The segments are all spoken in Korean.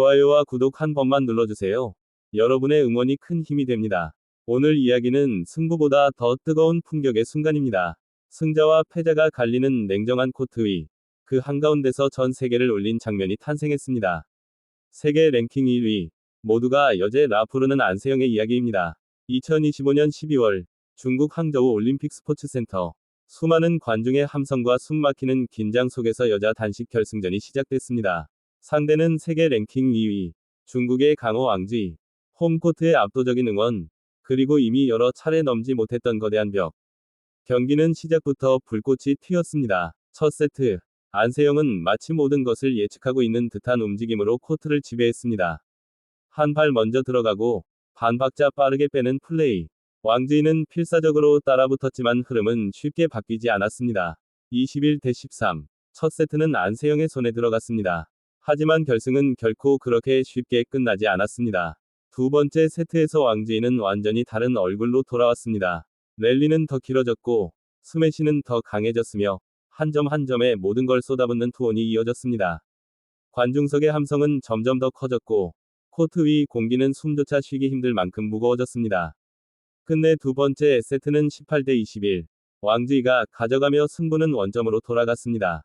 좋아요와 구독 한 번만 눌러주세요. 여러분의 응원이 큰 힘이 됩니다. 오늘 이야기는 승부보다 더 뜨거운 풍격의 순간입니다. 승자와 패자가 갈리는 냉정한 코트 위, 그 한가운데서 전 세계를 울린 장면이 탄생했습니다. 세계 랭킹 1위, 모두가 여제 라푸르는 안세영의 이야기입니다. 2025년 12월, 중국 항저우 올림픽 스포츠센터. 수많은 관중의 함성과 숨막히는 긴장 속에서 여자 단식 결승전이 시작됐습니다. 상대는 세계 랭킹 2위, 중국의 강호 왕지. 홈코트의 압도적인 응원, 그리고 이미 여러 차례 넘지 못했던 거대한 벽. 경기는 시작부터 불꽃이 튀었습니다. 첫 세트, 안세영은 마치 모든 것을 예측하고 있는 듯한 움직임으로 코트를 지배했습니다. 한 발 먼저 들어가고, 반 박자 빠르게 빼는 플레이. 왕지는 필사적으로 따라붙었지만 흐름은 쉽게 바뀌지 않았습니다. 21대 13. 첫 세트는 안세영의 손에 들어갔습니다. 하지만 결승은 결코 그렇게 쉽게 끝나지 않았습니다. 두 번째 세트에서 왕지는 완전히 다른 얼굴로 돌아왔습니다. 랠리는 더 길어졌고, 스매시는 더 강해졌으며, 한 점 한 점에 모든 걸 쏟아붓는 투혼이 이어졌습니다. 관중석의 함성은 점점 더 커졌고, 코트 위 공기는 숨조차 쉬기 힘들 만큼 무거워졌습니다. 끝내 두 번째 세트는 18대 21. 왕지가 가져가며 승부는 원점으로 돌아갔습니다.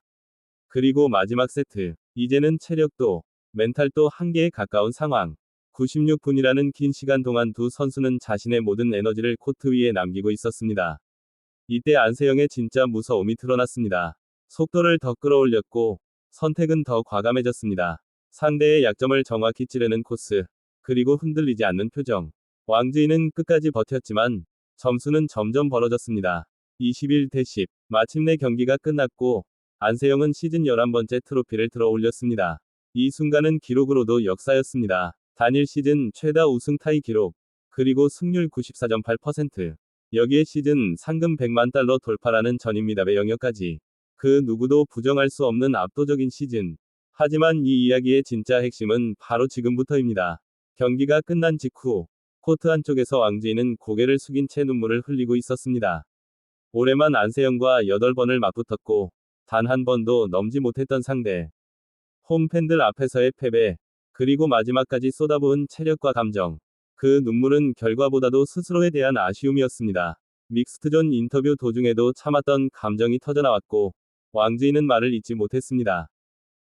그리고 마지막 세트. 이제는 체력도, 멘탈도 한계에 가까운 상황. 96분이라는 긴 시간 동안 두 선수는 자신의 모든 에너지를 코트 위에 남기고 있었습니다. 이때 안세영의 진짜 무서움이 드러났습니다. 속도를 더 끌어올렸고, 선택은 더 과감해졌습니다. 상대의 약점을 정확히 찌르는 코스, 그리고 흔들리지 않는 표정. 왕지는 끝까지 버텼지만, 점수는 점점 벌어졌습니다. 21대 10. 마침내 경기가 끝났고, 안세영은 시즌 11번째 트로피를 들어 올렸습니다. 이 순간은 기록으로도 역사였습니다. 단일 시즌 최다 우승 타이 기록, 그리고 승률 94.8%. 여기에 시즌 상금 100만 달러 돌파라는 전인미답의 영역까지. 그 누구도 부정할 수 없는 압도적인 시즌. 하지만 이 이야기의 진짜 핵심은 바로 지금부터입니다. 경기가 끝난 직후, 코트 한쪽에서 왕지는 고개를 숙인 채 눈물을 흘리고 있었습니다. 올해만 안세영과 8번을 맞붙었고, 단 한 번도 넘지 못했던 상대. 홈팬들 앞에서의 패배, 그리고 마지막까지 쏟아부은 체력과 감정. 그 눈물은 결과보다도 스스로에 대한 아쉬움이었습니다. 믹스트존 인터뷰 도중에도 참았던 감정이 터져나왔고, 왕지는 말을 잇지 못했습니다.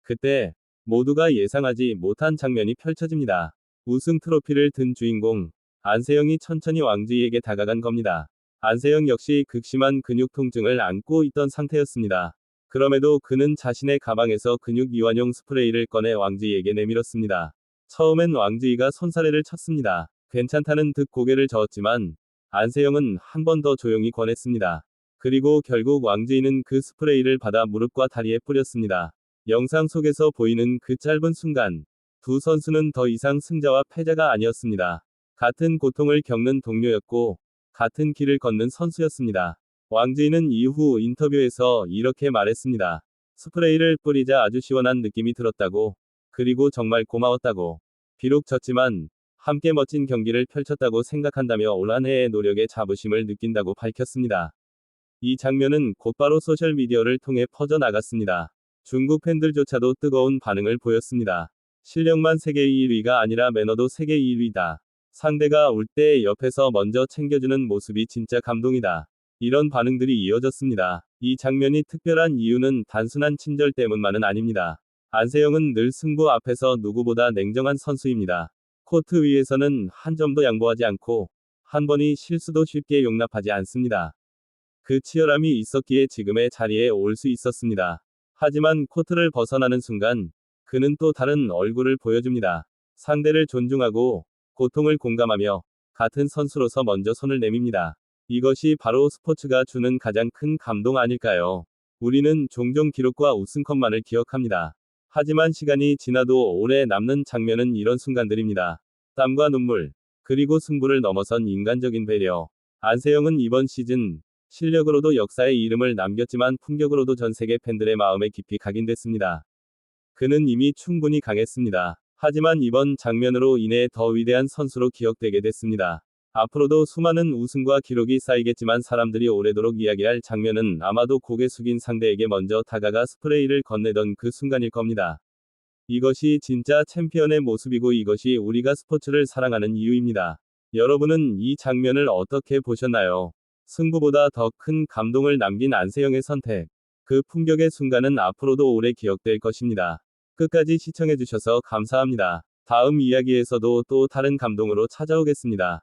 그때, 모두가 예상하지 못한 장면이 펼쳐집니다. 우승 트로피를 든 주인공, 안세영이 천천히 왕지에게 다가간 겁니다. 안세영 역시 극심한 근육 통증을 안고 있던 상태였습니다. 그럼에도 그는 자신의 가방에서 근육 이완용 스프레이를 꺼내 왕지에게 내밀었습니다. 처음엔 왕지가 손사래를 쳤습니다. 괜찮다는 듯 고개를 저었지만, 안세영은 한 번 더 조용히 권했습니다. 그리고 결국 왕지는 그 스프레이를 받아 무릎과 다리에 뿌렸습니다. 영상 속에서 보이는 그 짧은 순간, 두 선수는 더 이상 승자와 패자가 아니었습니다. 같은 고통을 겪는 동료였고, 같은 길을 걷는 선수였습니다. 왕지는 이후 인터뷰에서 이렇게 말했습니다. 스프레이를 뿌리자 아주 시원한 느낌이 들었다고. 그리고 정말 고마웠다고. 비록 졌지만, 함께 멋진 경기를 펼쳤다고 생각한다며 올 한 해의 노력에 자부심을 느낀다고 밝혔습니다. 이 장면은 곧바로 소셜미디어를 통해 퍼져나갔습니다. 중국 팬들조차도 뜨거운 반응을 보였습니다. 실력만 세계 1위가 아니라 매너도 세계 1위다. 상대가 울 때 옆에서 먼저 챙겨주는 모습이 진짜 감동이다. 이런 반응들이 이어졌습니다. 이 장면이 특별한 이유는 단순한 친절 때문만은 아닙니다. 안세영은 늘 승부 앞에서 누구보다 냉정한 선수입니다. 코트 위에서는 한 점도 양보하지 않고, 한 번의 실수도 쉽게 용납하지 않습니다. 그 치열함이 있었기에 지금의 자리에 올 수 있었습니다. 하지만 코트를 벗어나는 순간, 그는 또 다른 얼굴을 보여줍니다. 상대를 존중하고, 고통을 공감하며, 같은 선수로서 먼저 손을 내밉니다. 이것이 바로 스포츠가 주는 가장 큰 감동 아닐까요? 우리는 종종 기록과 우승컵만을 기억합니다. 하지만 시간이 지나도 오래 남는 장면은 이런 순간들입니다. 땀과 눈물, 그리고 승부를 넘어선 인간적인 배려. 안세영은 이번 시즌, 실력으로도 역사의 이름을 남겼지만 품격으로도 전 세계 팬들의 마음에 깊이 각인됐습니다. 그는 이미 충분히 강했습니다. 하지만 이번 장면으로 인해 더 위대한 선수로 기억되게 됐습니다. 앞으로도 수많은 우승과 기록이 쌓이겠지만 사람들이 오래도록 이야기할 장면은 아마도 고개 숙인 상대에게 먼저 다가가 스프레이를 건네던 그 순간일 겁니다. 이것이 진짜 챔피언의 모습이고 이것이 우리가 스포츠를 사랑하는 이유입니다. 여러분은 이 장면을 어떻게 보셨나요? 승부보다 더 큰 감동을 남긴 안세영의 선택. 그 풍격의 순간은 앞으로도 오래 기억될 것입니다. 끝까지 시청해주셔서 감사합니다. 다음 이야기에서도 또 다른 감동으로 찾아오겠습니다.